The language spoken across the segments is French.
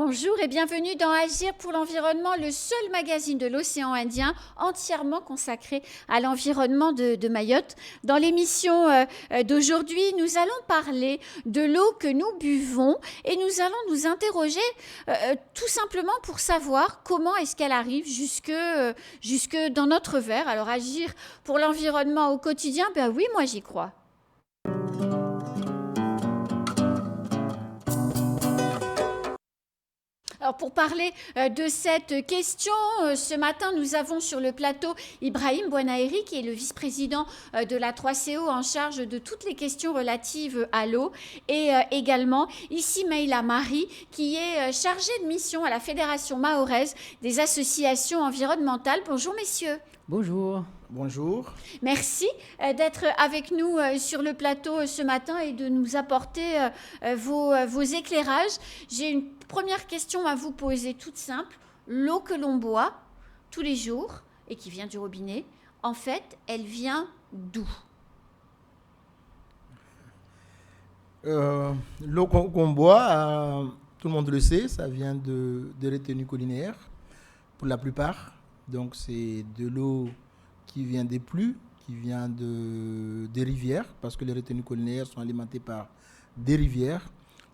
Bonjour et bienvenue dans Agir pour l'environnement, le seul magazine de l'océan Indien entièrement consacré à l'environnement de Mayotte. Dans l'émission d'aujourd'hui, nous allons parler de l'eau que nous buvons et nous allons nous interroger tout simplement pour savoir comment est-ce qu'elle arrive jusque dans notre verre. Alors agir pour l'environnement au quotidien, ben oui, moi j'y crois. Alors pour parler de cette question, ce matin, nous avons sur le plateau Ibrahim Bouanaeri, qui est le vice-président de la 3CO en charge de toutes les questions relatives à l'eau, et également ici Meïla Marie, qui est chargée de mission à la Fédération mahoraise des associations environnementales. Bonjour messieurs. Bonjour. Bonjour. Merci d'être avec nous sur le plateau ce matin et de nous apporter vos éclairages. J'ai une première question à vous poser toute simple. L'eau que l'on boit tous les jours et qui vient du robinet, en fait, elle vient d'où ? L'eau qu'on boit, tout le monde le sait, ça vient de retenues collinaires pour la plupart. Donc c'est de l'eau qui vient des pluies, qui vient des rivières, parce que les retenues collinaires sont alimentées par des rivières.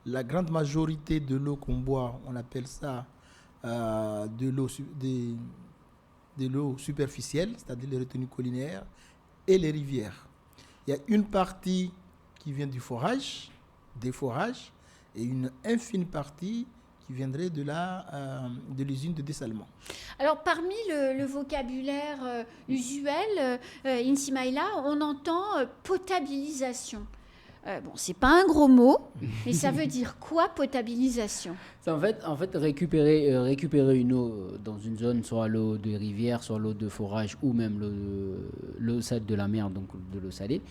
La grande majorité de l'eau qu'on boit, on appelle ça de l'eau superficielle, c'est-à-dire les retenues collinaires et les rivières. Il y a une partie qui vient du forage, des forages, et une infime partie qui viendrait de l'usine de dessalement. Alors, parmi le vocabulaire usuel, Insi Maïla, on entend potabilisation. Bon, c'est pas un gros mot, mais ça veut dire quoi, potabilisation ? C'est en fait récupérer une eau dans une zone, soit l'eau de rivière, soit l'eau de forage, ou même l'eau de la mer, donc de l'eau salée,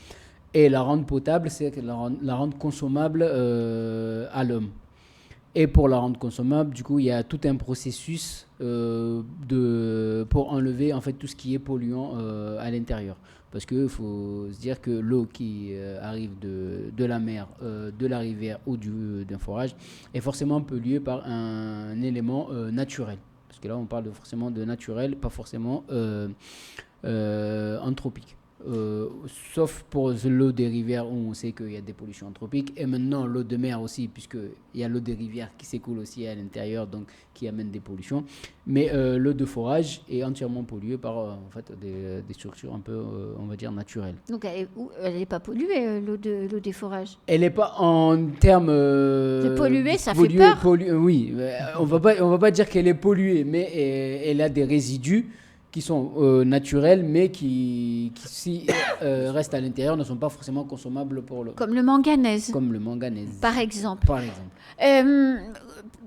et la rendre potable, c'est la rendre consommable à l'homme. Et pour la rendre consommable, du coup, il y a tout un processus pour enlever en fait tout ce qui est polluant à l'intérieur. Parce qu'il faut se dire que l'eau qui arrive de la mer, de la rivière ou d'un forage est forcément polluée par un élément naturel. Parce que là, on parle forcément de naturel, pas forcément anthropique. Sauf pour l'eau des rivières où on sait qu'il y a des pollutions anthropiques, et maintenant l'eau de mer aussi, puisqu'il y a l'eau des rivières qui s'écoule aussi à l'intérieur, donc qui amène des pollutions. Mais l'eau de forage est entièrement polluée par en fait, des structures un peu, on va dire, naturelles. Donc elle n'est pas polluée, l'eau des forages ? Elle n'est pas en termes... de polluer, ça fait peur. Oui, on va pas dire qu'elle est polluée, mais elle a des résidus qui sont naturels, mais qui si restent à l'intérieur, ne sont pas forcément consommables pour l'eau. Comme le manganèse. Comme le manganèse. Par exemple.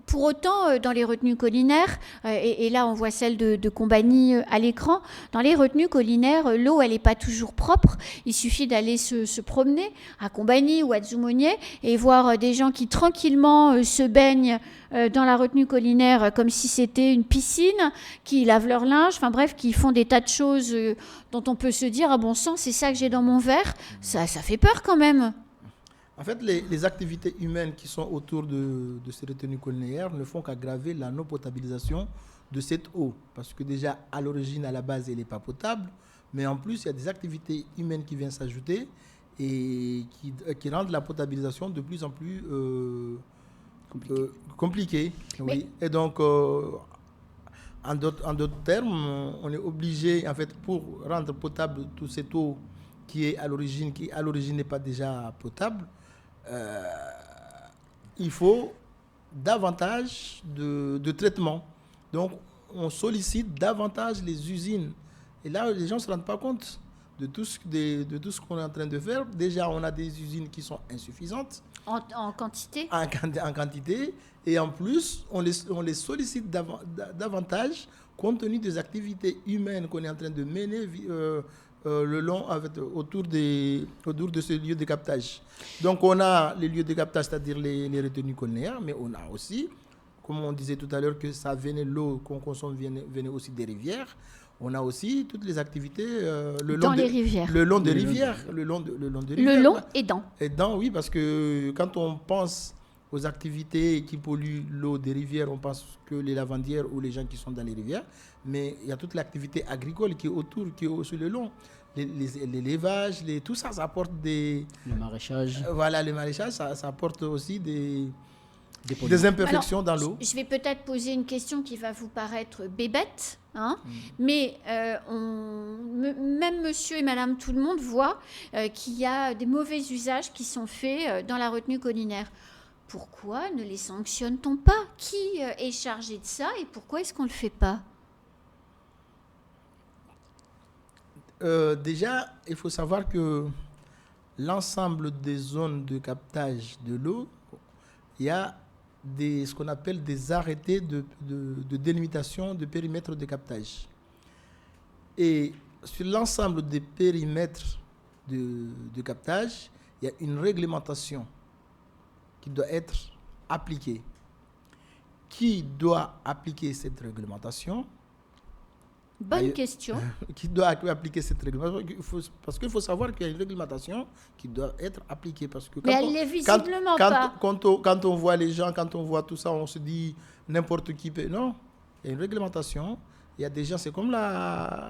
Pour autant, dans les retenues collinaires, et là on voit celle de Combani à l'écran, dans les retenues collinaires, l'eau elle n'est pas toujours propre. Il suffit d'aller se promener à Combani ou à Dzoumogné et voir des gens qui tranquillement se baignent dans la retenue collinaire comme si c'était une piscine, qui lavent leur linge, enfin bref, qui font des tas de choses dont on peut se dire, à bon sang, c'est ça que j'ai dans mon verre. Ça fait peur quand même. En fait, les activités humaines qui sont autour de ces retenues collinaires ne font qu'aggraver la non-potabilisation de cette eau. Parce que déjà, à l'origine, à la base, elle n'est pas potable. Mais en plus, il y a des activités humaines qui viennent s'ajouter et qui rendent la potabilisation de plus en plus compliquée. Oui. Et donc, en d'autres termes, on est obligé, en fait, pour rendre potable toute cette eau qui à l'origine n'est pas déjà potable, il faut davantage de traitement. Donc, on sollicite davantage les usines. Et là, les gens ne se rendent pas compte de tout ce qu'on est en train de faire. Déjà, on a des usines qui sont insuffisantes. En quantité ? En quantité. Et en plus, on les sollicite davantage compte tenu des activités humaines qu'on est en train de mener le long autour de ces lieux de captage. Donc on a les lieux de captage, c'est-à-dire les retenues collinaires, mais on a aussi, comme on disait tout à l'heure, que l'eau qu'on consomme venait aussi des rivières. On a aussi toutes les activités le long des rivières. Le long des rivières. Le long et dans. Et dans, oui, parce que quand on pense aux activités qui polluent l'eau des rivières, on pense que les lavandières ou les gens qui sont dans les rivières, mais il y a toute l'activité agricole qui est autour, qui est sur le long. L'élevage, tout ça, ça apporte des... Le maraîchage. Voilà, le maraîchage, ça apporte aussi des polluants. imperfections dans l'eau. Je vais peut-être poser une question qui va vous paraître bébête, hein, mais même monsieur et madame tout le monde voit qu'il y a des mauvais usages qui sont faits dans la retenue collinaire. Pourquoi ne les sanctionne-t-on pas? Qui est chargé de ça et pourquoi est-ce qu'on ne le fait pas? Déjà, il faut savoir que l'ensemble des zones de captage de l'eau, il y a ce qu'on appelle des arrêtés de délimitation de périmètre de captage. Et sur l'ensemble des périmètres de captage, il y a une réglementation qui doit être appliquée. Qui doit appliquer cette réglementation? Bonne question. Qui doit appliquer cette réglementation? Parce qu'il faut savoir qu'il y a une réglementation qui doit être appliquée. Parce que mais elle n'est visiblement pas. Quand on voit les gens, quand on voit tout ça, on se dit n'importe qui peut. Non, il y a une réglementation. Il y a des gens, c'est comme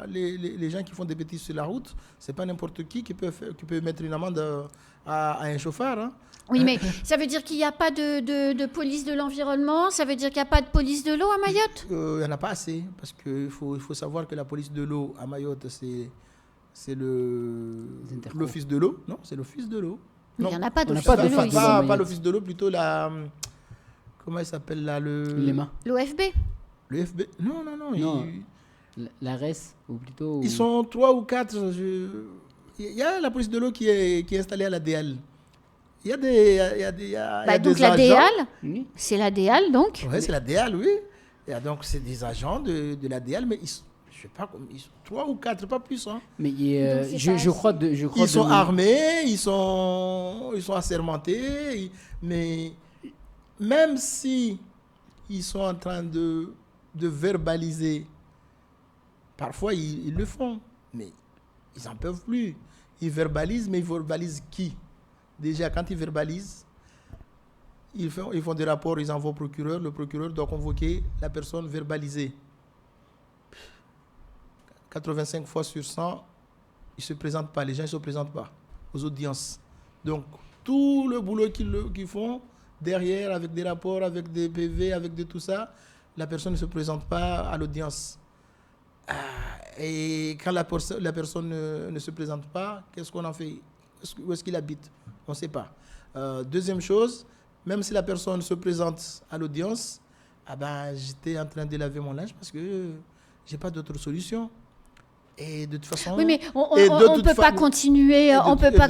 les gens qui font des bêtises sur la route. C'est pas n'importe qui peut mettre une amende à un chauffeur. Hein. Oui, mais ça veut dire qu'il n'y a pas de police de l'environnement? Ça veut dire qu'il n'y a pas de police de l'eau à Mayotte? Il n'y en a pas assez. Parce qu'il faut savoir que la police de l'eau à Mayotte, c'est l'office de l'eau. Non, c'est l'office de l'eau. Il n'y en a pas d'office de l'eau l'eau ici. Pas l'office de l'eau, plutôt la... Comment il s'appelle là L'EMA. L'OFB? Le FB. Non. La RES, ou plutôt... Ils sont 3 ou 4. Il y a la police de l'eau qui est installée à la DL. Il y a des donc agents. la DEAL, c'est la DEAL donc? Oui, c'est la DEAL, oui. Et donc c'est des agents de la DEAL, mais ils sont 3 ou 4, pas plus. Hein. Mais je crois ils sont armés, ils sont assermentés, mais même si ils sont en train de verbaliser, parfois ils le font, mais ils n'en peuvent plus. Ils verbalisent, mais ils verbalisent qui? Déjà, quand ils verbalisent, ils font des rapports, ils envoient au procureur. Le procureur doit convoquer la personne verbalisée. 85 fois sur 100, ils ne se présentent pas. Les gens ne se présentent pas aux audiences. Donc, tout le boulot qu'ils font derrière, avec des rapports, avec des PV, avec tout ça, la personne ne se présente pas à l'audience. Et quand la personne ne se présente pas, qu'est-ce qu'on en fait? Où est-ce qu'il habite? On ne sait pas. Deuxième chose, même si la personne se présente à l'audience, j'étais en train de laver mon linge parce que je n'ai pas d'autre solution. Et de toute façon... Oui, mais on ne peut pas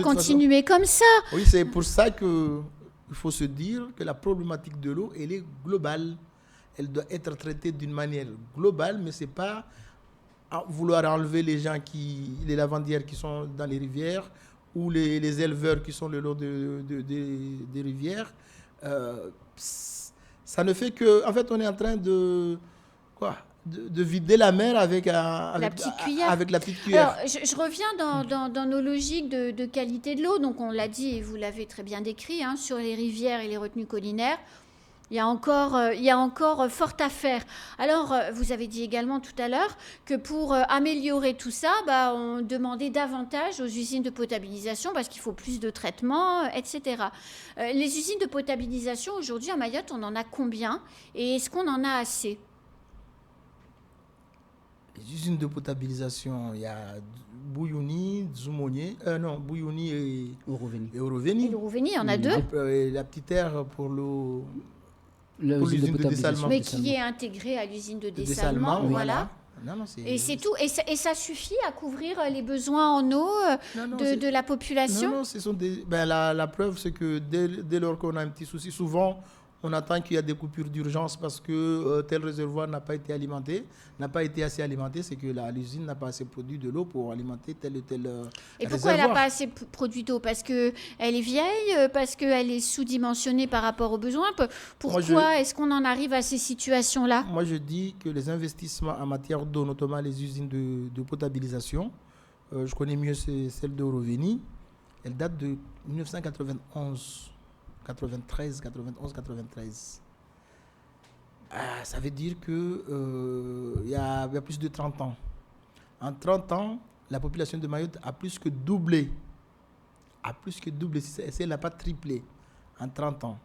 continuer, comme ça. Oui, c'est pour ça qu'il faut se dire que la problématique de l'eau, elle est globale. Elle doit être traitée d'une manière globale, mais ce n'est pas vouloir enlever les lavandières qui sont dans les rivières ou les éleveurs qui sont le long des rivières. Ça ne fait que... En fait, on est en train de vider la mer avec la petite cuillère. Alors, je reviens dans nos logiques de qualité de l'eau. Donc, on l'a dit et vous l'avez très bien décrit, hein, sur les rivières et les retenues collinaires. Il y a encore fort à faire. Alors, vous avez dit également tout à l'heure que pour améliorer tout ça, on demandait davantage aux usines de potabilisation parce qu'il faut plus de traitements, etc. Les usines de potabilisation, aujourd'hui, à Mayotte, on en a combien? Et est-ce qu'on en a assez? Les usines de potabilisation, il y a Bouyouni, Bouyouni et Ouroveni. Et Ouroveni, il y en a 2. La petite aire pour l'eau... l'usine de dessalement. Mais qui est intégrée à l'usine de dessalement, voilà. Non, et c'est tout. Et ça suffit à couvrir les besoins en eau de la population? Non, ce sont la preuve, c'est que dès lors qu'on a un petit souci, souvent, on attend qu'il y a des coupures d'urgence parce que tel réservoir n'a pas été alimenté, n'a pas été assez alimenté, c'est que l'usine n'a pas assez produit de l'eau pour alimenter tel ou tel Et pourquoi réservoir. Elle n'a pas assez produit d'eau? Parce qu'elle est vieille? Parce qu'elle est sous-dimensionnée par rapport aux besoins? Pourquoi est-ce qu'on en arrive à ces situations-là? Moi, je dis que les investissements en matière d'eau, notamment les usines de potabilisation, je connais mieux celle d'Ouroveni, elle date de 1991. 93, 91, 93. Ça veut dire que il y a plus de 30 ans. En 30 ans, la population de Mayotte a plus que doublé. Si elle n'a pas triplé en 30 ans.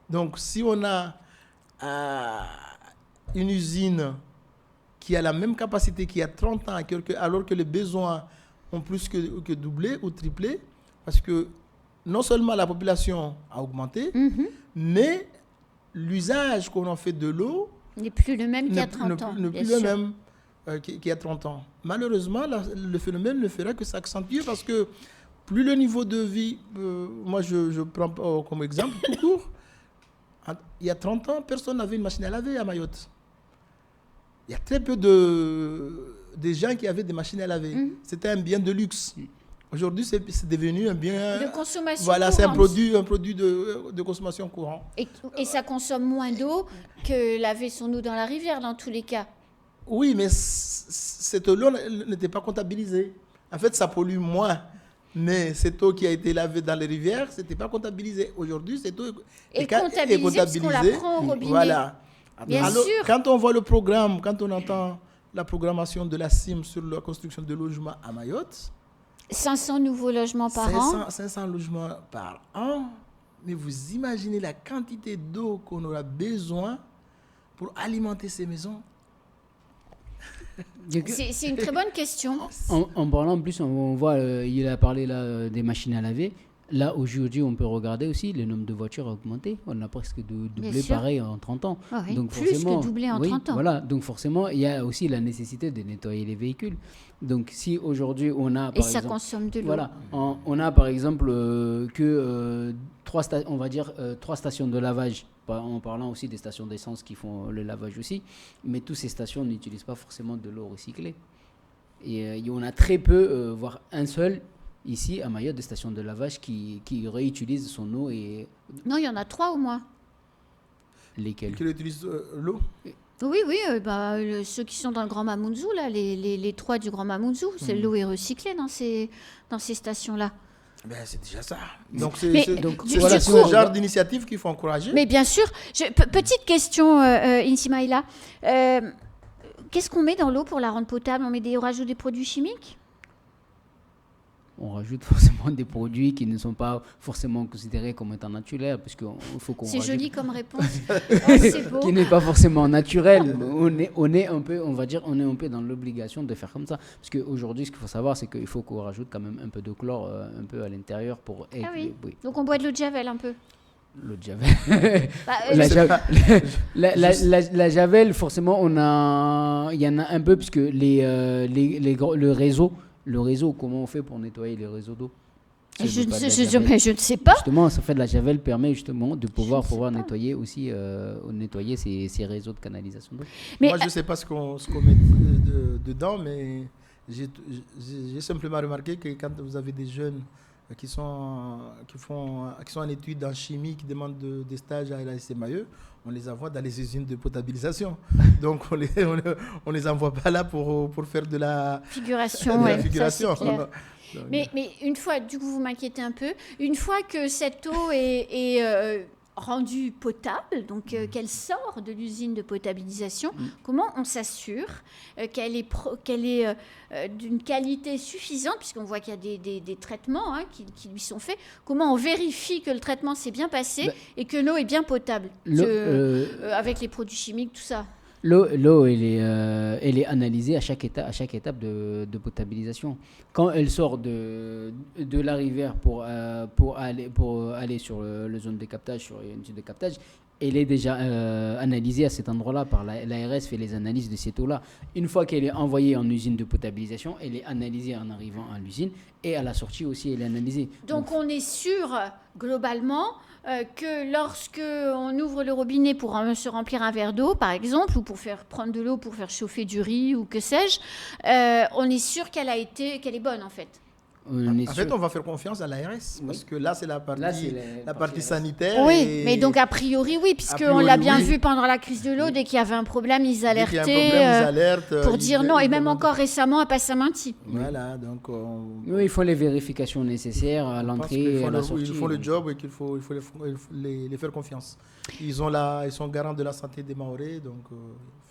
Donc, si on a une usine qui a la même capacité qu'il y a 30 ans, alors que les besoins ont plus que doublé ou triplé, parce que non seulement la population a augmenté, mais l'usage qu'on en fait de l'eau n'est plus le même qu'il y a 30 ans. N'est plus le même qu'il y a 30 ans. Malheureusement, le phénomène ne fera que s'accentuer parce que plus le niveau de vie, moi je prends comme exemple tout court, il y a 30 ans, personne n'avait une machine à laver à Mayotte. Il y a très peu de gens qui avaient des machines à laver. C'était un bien de luxe. Aujourd'hui, c'est devenu un bien de consommation. Voilà, courante. c'est un produit de consommation courant. Et ça consomme moins d'eau que laver son eau dans la rivière, dans tous les cas. Oui, mais cette eau n'était pas comptabilisée. En fait, ça pollue moins. Mais cette eau qui a été lavée dans les rivières, ce n'était pas comptabilisé. Aujourd'hui, cette eau est comptabilisée parce qu'on la prend au robinet. Voilà. Bien sûr. Quand on voit le programme, quand on entend la programmation de la CIM sur la construction de logements à Mayotte, 500 nouveaux logements par an. 500 logements par an. Mais vous imaginez la quantité d'eau qu'on aura besoin pour alimenter ces maisons? C'est une très bonne question. En parlant en plus, on voit, il a parlé là, des machines à laver. Là, aujourd'hui, on peut regarder aussi, le nombre de voitures a augmenté. On a presque doublé pareil en 30 ans. Ah oui, donc plus que doublé en 30 ans. Voilà, donc forcément, il y a aussi la nécessité de nettoyer les véhicules. Donc si aujourd'hui, on a... Et ça consomme de l'eau. Voilà, on a par exemple trois stations de lavage, en parlant aussi des stations d'essence qui font le lavage aussi. Mais toutes ces stations n'utilisent pas forcément de l'eau recyclée. Et on a très peu, voire un seul... Ici, à Mayotte, des stations de lavage qui réutilisent son eau et... Non, il y en a 3 au moins. Lesquels? Qui réutilisent l'eau? Oui, ceux qui sont dans le Grand Mamoudzou, là, les 3 du Grand Mamoudzou, l'eau est recyclée dans ces stations-là. Ben, c'est déjà ça. Donc, voilà, c'est ce genre d'initiative qu'il faut encourager. Mais bien sûr. Petite question, Insimaïla. Qu'est-ce qu'on met dans l'eau pour la rendre potable? On rajoute des produits chimiques? On rajoute forcément des produits qui ne sont pas forcément considérés comme étant naturels, parce qu'il faut qu'on C'est rajoute... joli comme réponse. C'est beau. Qui n'est pas forcément naturel. on est un peu, on va dire, on est un peu dans l'obligation de faire comme ça, parce qu'aujourd'hui, ce qu'il faut savoir, c'est qu'il faut qu'on rajoute quand même un peu de chlore, un peu à l'intérieur pour. Ah oui. Donc on boit de l'eau de javel un peu. L'eau de javel. La javel, forcément, il y en a un peu, puisque le réseau, comment on fait pour nettoyer les réseaux d'eau? Je ne sais pas. Justement, ça fait de la javel permet justement de pouvoir nettoyer aussi, nettoyer ces réseaux de canalisation d'eau. Moi, je ne sais pas ce qu'on met dedans, mais j'ai simplement remarqué que quand vous avez des jeunes qui sont en études en chimie, qui demandent des stages à l'ASC Mayotte, on les envoie dans les usines de potabilisation. Donc, on les envoie pas là pour faire de la figuration. Mais une fois, du coup, vous m'inquiétez un peu, une fois que cette eau est rendue potable, donc qu'elle sort de l'usine de potabilisation, comment on s'assure qu'elle est d'une qualité suffisante, puisqu'on voit qu'il y a des traitements qui lui sont faits, comment on vérifie que le traitement s'est bien passé et que l'eau est bien potable avec les produits chimiques, tout ça? L'eau, elle est analysée à chaque étape de potabilisation. Quand elle sort de la rivière pour aller sur la zone de captage, sur une zone de captage, elle est déjà analysée à cet endroit-là par l'ARS, fait les analyses de cette eau-là. Une fois qu'elle est envoyée en usine de potabilisation, elle est analysée en arrivant à l'usine et à la sortie aussi, elle est analysée. Donc on est sûr, globalement, que lorsque on ouvre le robinet pour se remplir un verre d'eau, par exemple, ou pour prendre de l'eau pour faire chauffer du riz ou que sais-je, on est sûr qu'elle est bonne en fait. En fait, on va faire confiance à l'ARS parce que là, c'est la partie sanitaire. Oui, mais donc a priori, oui, puisqu'on l'a bien vu pendant la crise de l'eau, dès qu'il y avait un problème, ils alertaient pour dire non. Et même encore récemment à Passamanti. Voilà, donc... Oui, il faut les vérifications nécessaires à l'entrée et à la sortie. Ils font le job et qu'il faut les faire confiance. Ils sont garants de la santé des Mahorais, donc ils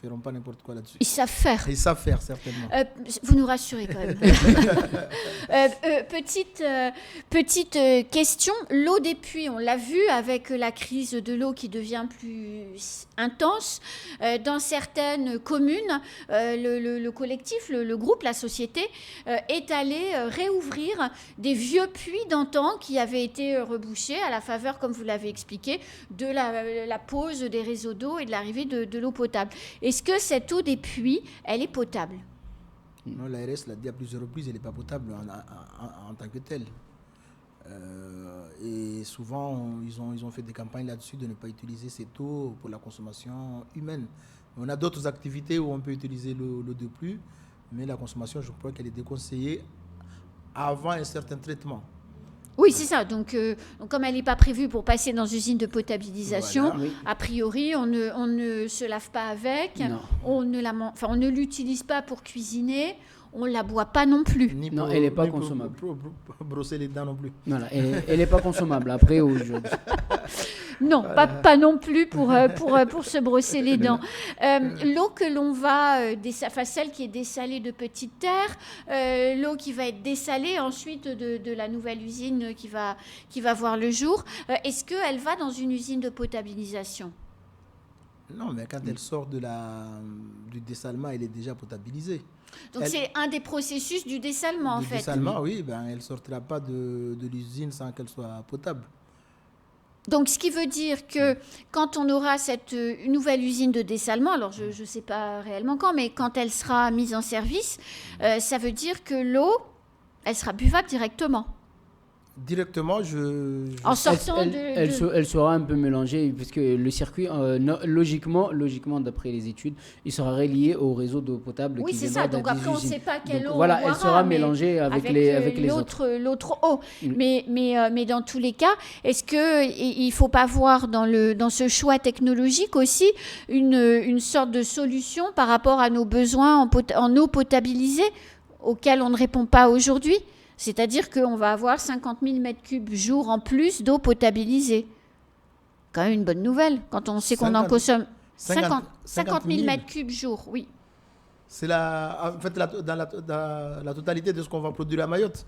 ne feront pas n'importe quoi là-dessus. Ils savent faire. Ils savent faire, certainement. Vous nous rassurez quand même. Petite question, l'eau des puits, on l'a vu avec la crise de l'eau qui devient plus intense. Dans certaines communes, le collectif, le groupe, la société est allé réouvrir des vieux puits d'antan qui avaient été rebouchés à la faveur, comme vous l'avez expliqué, de la pose des réseaux d'eau et de l'arrivée de l'eau potable. Est-ce que cette eau des puits, elle est potable ? Non, l'ARS l'a dit à plusieurs reprises, elle n'est pas potable en tant que telle. Et souvent, ils ont fait des campagnes là-dessus de ne pas utiliser cette eau pour la consommation humaine. On a d'autres activités où on peut utiliser l'eau de pluie, mais la consommation, je crois qu'elle est déconseillée avant un certain traitement. Oui, c'est ça. Donc comme elle n'est pas prévue pour passer dans une usine de potabilisation, voilà, a priori, on ne se lave pas avec, on ne l'utilise pas pour cuisiner, on ne la boit pas non plus. Non, elle n'est pas consommable. Pour brosser les dents non plus. Voilà, elle n'est pas consommable après aujourd'hui. Non, pas non plus pour se brosser les dents. L'eau que l'on va, celle qui est dessalée de Petite Terre, l'eau qui va être dessalée ensuite de la nouvelle usine qui va voir le jour, est-ce qu'elle va dans une usine de potabilisation ? Non, mais quand elle sort du dessalement, elle est déjà potabilisée. Donc c'est un des processus du dessalement en fait. Du dessalement, oui, elle ne sortira pas de l'usine sans qu'elle soit potable. Donc, ce qui veut dire que quand on aura cette nouvelle usine de dessalement, alors je ne sais pas réellement quand, mais quand elle sera mise en service, ça veut dire que l'eau, elle sera buvable directement. Directement, en sortant elle sera un peu mélangée, puisque le circuit, logiquement, d'après les études, il sera relié au réseau d'eau potable. Oui, c'est ça. Donc après, on ne sait pas quelle eau on voilà, boira, elle sera mélangée avec les autres. L'autre eau. Mais dans tous les cas, est-ce qu'il ne faut pas voir dans ce choix technologique aussi une sorte de solution par rapport à nos besoins en eau potabilisée auxquels on ne répond pas aujourd'hui ? C'est-à-dire qu'on va avoir 50 000 m3 jour en plus d'eau potabilisée. Quand même une bonne nouvelle, quand on sait qu'on en consomme 50 000 m3 jour, oui. C'est en fait dans la totalité de ce qu'on va produire à Mayotte.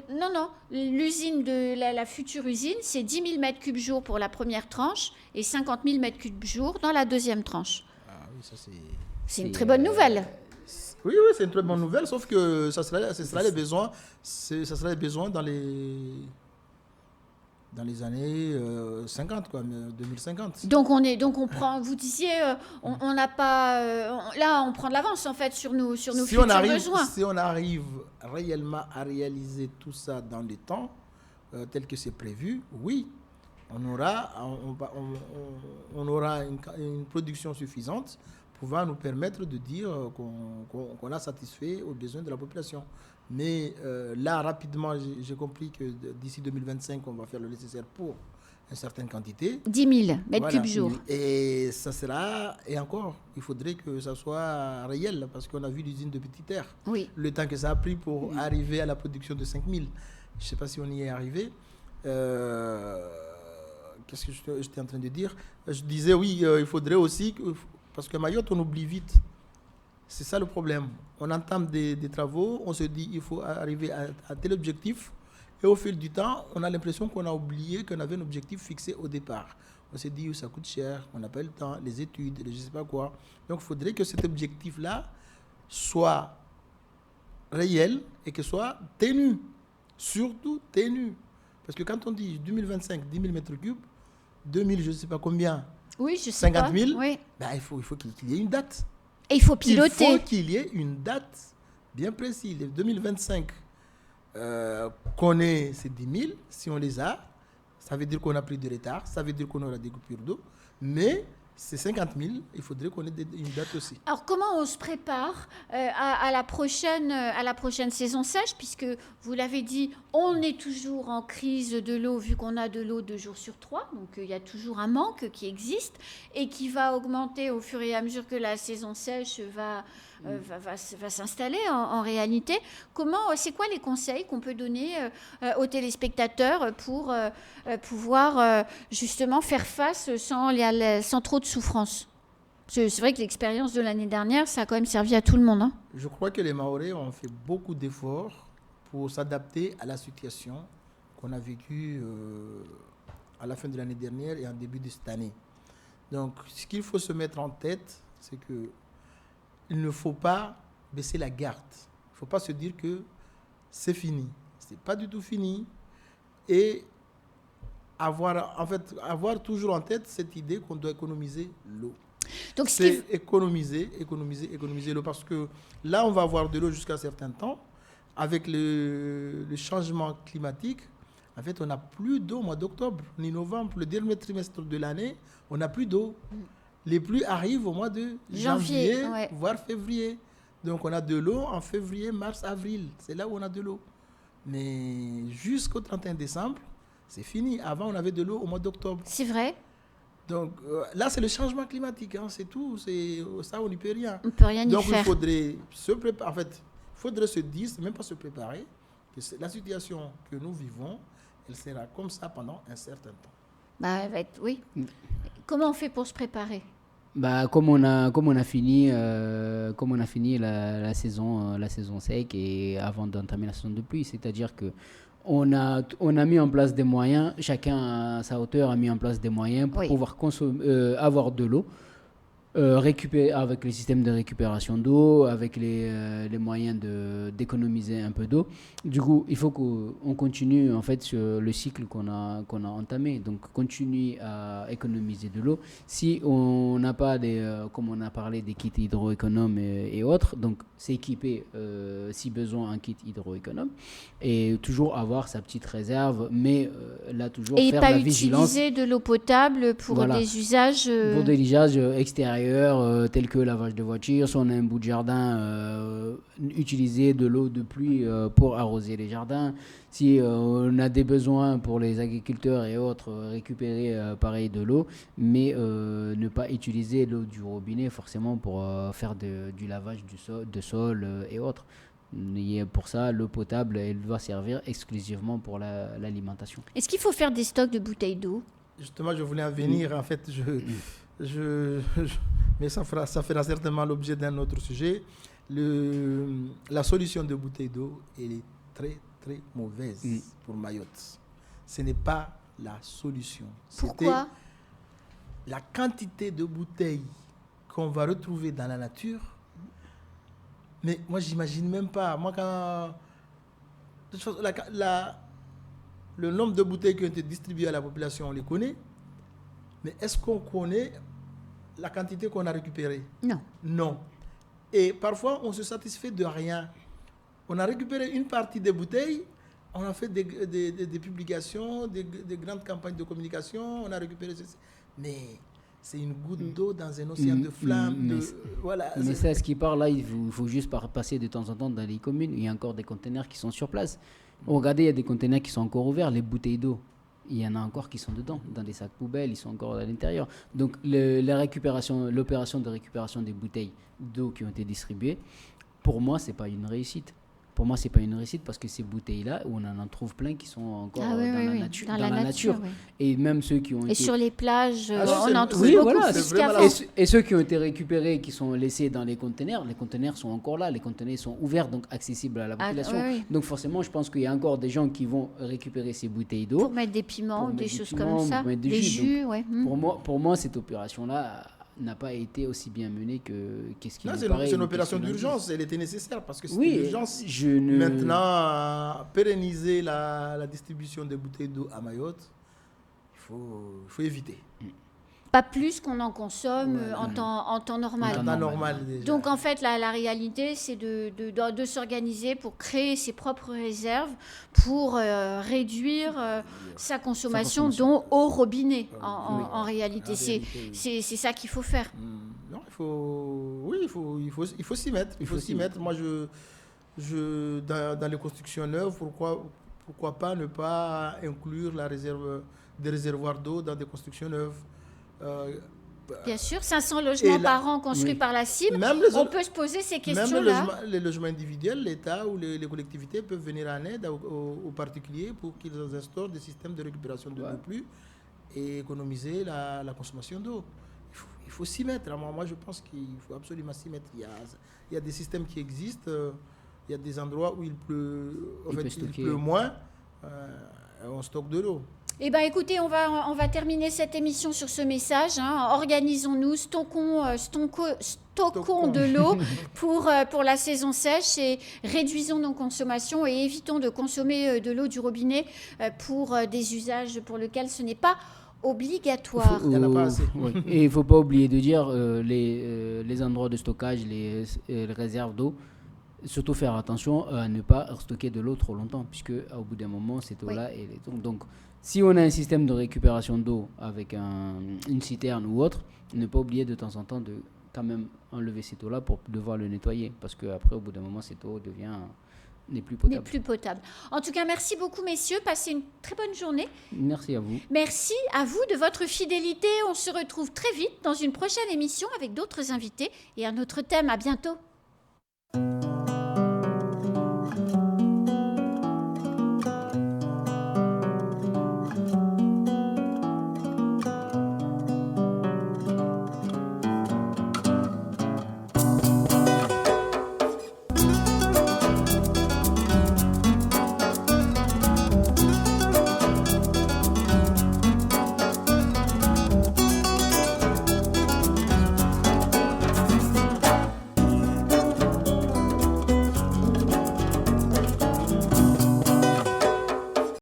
Non. L'usine la future usine, c'est 10 000 m3 jour pour la première tranche et 50 000 m3 jour dans la deuxième tranche. Ah oui, ça c'est une très bonne nouvelle. Oui, c'est une très bonne nouvelle, sauf que ça sera les besoins dans les années 50, quoi, 2050. Donc on prend, vous disiez, on n'a pas, là on prend de l'avance en fait sur nos futurs besoins. Si on arrive réellement à réaliser tout ça dans les temps tel que c'est prévu, oui, on aura une production suffisante pouvant nous permettre de dire qu'on a satisfait aux besoins de la population. Mais là, rapidement, j'ai compris que d'ici 2025, on va faire le nécessaire pour une certaine quantité. 10 000 m3 jour. Et ça sera... Et encore, il faudrait que ça soit réel, parce qu'on a vu l'usine de Petite Terre. Oui. Le temps que ça a pris pour arriver à la production de 5 000. Je ne sais pas si on y est arrivé. Qu'est-ce que j'étais en train de dire ? Je disais, oui, il faudrait aussi... Parce que Mayotte, on oublie vite. C'est ça le problème. On entame des travaux, on se dit il faut arriver à tel objectif. Et au fil du temps, on a l'impression qu'on a oublié qu'on avait un objectif fixé au départ. On s'est dit ça coûte cher, on n'a pas le temps, les études, je ne sais pas quoi. Donc il faudrait que cet objectif-là soit réel et qu'il soit tenu. Surtout tenu. Parce que quand on dit 2025, 10 000 m3, 2000, je ne sais pas combien, oui, je sais 50 000, pas. Oui. Il faut qu'il y ait une date. Et il faut piloter. Il faut qu'il y ait une date bien précise. 2025, qu'on ait ces 10 000, si on les a, ça veut dire qu'on a pris du retard, ça veut dire qu'on aura des coupures d'eau, mais c'est 50 000. Il faudrait qu'on ait une date aussi. Alors, comment on se prépare à la prochaine saison sèche, puisque vous l'avez dit, on est toujours en crise de l'eau, vu qu'on a de l'eau 2 jours sur 3. Donc, il y a toujours un manque qui existe et qui va augmenter au fur et à mesure que la saison sèche va s'installer en réalité. C'est quoi les conseils qu'on peut donner aux téléspectateurs pour pouvoir justement faire face sans trop de souffrance? C'est vrai que l'expérience de l'année dernière, ça a quand même servi à tout le monde. Hein. Je crois que les Mahorais ont fait beaucoup d'efforts pour s'adapter à la situation qu'on a vécue à la fin de l'année dernière et en début de cette année. Donc, ce qu'il faut se mettre en tête, c'est que il ne faut pas baisser la garde. Il ne faut pas se dire que c'est fini. Ce n'est pas du tout fini. Et avoir toujours en tête cette idée qu'on doit économiser l'eau. Donc, c'est économiser l'eau. Parce que là, on va avoir de l'eau jusqu'à un certain temps. Avec le changement climatique, en fait, on n'a plus d'eau au mois d'octobre ni novembre. Le dernier trimestre de l'année, on n'a plus d'eau. Les pluies arrivent au mois de janvier, voire février. Donc, on a de l'eau en février, mars, avril. C'est là où on a de l'eau. Mais jusqu'au 31 décembre, c'est fini. Avant, on avait de l'eau au mois d'octobre. C'est vrai. Donc, là, c'est le changement climatique. Hein, c'est tout. Ça, on n'y peut rien. On ne peut rien y faire. Donc, il faudrait se préparer. En fait, il faudrait se dire, même pas se préparer, que la situation que nous vivons, elle sera comme ça pendant un certain temps. Oui. Comment on fait pour se préparer? Comme on a fini la saison sec et avant d'entamer la saison de pluie, c'est-à-dire que on a mis en place des moyens, chacun à sa hauteur a mis en place des moyens pour pouvoir avoir de l'eau, récupérer avec les systèmes de récupération d'eau, avec les moyens d'économiser un peu d'eau. Du coup, il faut qu'on continue en fait sur le cycle qu'on a entamé. Donc, continuer à économiser de l'eau. Si on n'a pas comme on a parlé des kits hydroéconomes et autres, donc s'équiper si besoin un kit hydroéconome et toujours avoir sa petite réserve, mais là toujours faire la vigilance. Et pas utiliser de l'eau potable pour des usages pour des usages extérieurs tels que lavage de voiture. Si on a un bout de jardin, utiliser de l'eau de pluie pour arroser les jardins. Si on a des besoins pour les agriculteurs et autres, récupérer pareil de l'eau, mais ne pas utiliser l'eau du robinet forcément pour faire du lavage de sol et autres. Et pour ça, l'eau potable, elle doit servir exclusivement pour l'alimentation. Est-ce qu'il faut faire des stocks de bouteilles d'eau? Justement, je voulais en venir. En fait, mais ça fera certainement l'objet d'un autre sujet. La solution de bouteilles d'eau, elle est très, très mauvaise pour Mayotte. Ce n'est pas la solution. Pourquoi? La quantité de bouteilles qu'on va retrouver dans la nature. Mais moi, j'imagine même pas. Moi, le nombre de bouteilles qui ont été distribuées à la population, on les connaît. Mais est-ce qu'on connaît la quantité qu'on a récupérée? Non. Et parfois, on se satisfait de rien. On a récupéré une partie des bouteilles, on a fait des publications, des grandes campagnes de communication, on a récupéré ceci. Mais c'est une goutte d'eau dans un océan de flammes. Mais c'est ce qui part là, il faut juste passer de temps en temps dans les communes. Il y a encore des conteneurs qui sont sur place. Regardez, il y a des conteneurs qui sont encore ouverts, les bouteilles d'eau. Il y en a encore qui sont dedans, dans des sacs poubelles, ils sont encore à l'intérieur. Donc l'opération de récupération des bouteilles d'eau qui ont été distribuées, pour moi, c'est pas une réussite. Pour moi, c'est pas une réussite parce que ces bouteilles-là, on en trouve plein qui sont encore dans la nature. Oui. Et même ceux qui ont été... sur les plages, on en trouve beaucoup. Et ceux qui ont été récupérés, qui sont laissés dans les conteneurs sont encore là, les conteneurs sont ouverts, donc accessibles à la population. Donc forcément, je pense qu'il y a encore des gens qui vont récupérer ces bouteilles d'eau. Pour mettre des piments ou des choses comme ça, des jus. Pour moi, cette opération-là n'a pas été aussi bien menée qu'est-ce qui nous paraît. C'est une opération d'urgence, elle était nécessaire parce que c'est une urgence. Maintenant, pérenniser la distribution des bouteilles d'eau à Mayotte, il faut éviter. pas plus qu'on en consomme en temps normal. En temps normal, déjà. Donc en fait, la réalité, c'est de s'organiser pour créer ses propres réserves, pour réduire sa consommation, dont au robinet, en réalité. C'est ça qu'il faut faire. Non, il faut s'y mettre. Il faut s'y mettre. Moi, dans les constructions neuves, pourquoi pas ne pas inclure des réservoirs d'eau dans des constructions neuves. Bien sûr, 500 logements par an construits par la CIM, on peut se poser ces questions-là. Même les logements individuels, l'État ou les collectivités peuvent venir en aide aux particuliers pour qu'ils instaurent des systèmes de récupération de l'eau pluie et économiser la consommation d'eau. Il faut s'y mettre. Moi, je pense qu'il faut absolument s'y mettre. Il y a des systèmes qui existent. Il y a des endroits où il pleut moins. On stocke de l'eau. Eh bien, écoutez, on va terminer cette émission sur ce message. Organisons-nous, stockons de l'eau pour la saison sèche et réduisons nos consommations et évitons de consommer de l'eau du robinet pour des usages pour lesquels ce n'est pas obligatoire. Il n'y en a pas assez. Et il ne faut pas oublier de dire les endroits de stockage, les réserves d'eau. Surtout faire attention à ne pas stocker de l'eau trop longtemps, puisque au bout d'un moment, cette eau-là, donc si on a un système de récupération d'eau avec une citerne ou autre, ne pas oublier de temps en temps de quand même enlever cette eau-là pour devoir le nettoyer, parce qu'après, au bout d'un moment, cette eau n'est plus potable. En tout cas, merci beaucoup, messieurs. Passez une très bonne journée. Merci à vous. Merci à vous de votre fidélité. On se retrouve très vite dans une prochaine émission avec d'autres invités et un autre thème. À bientôt.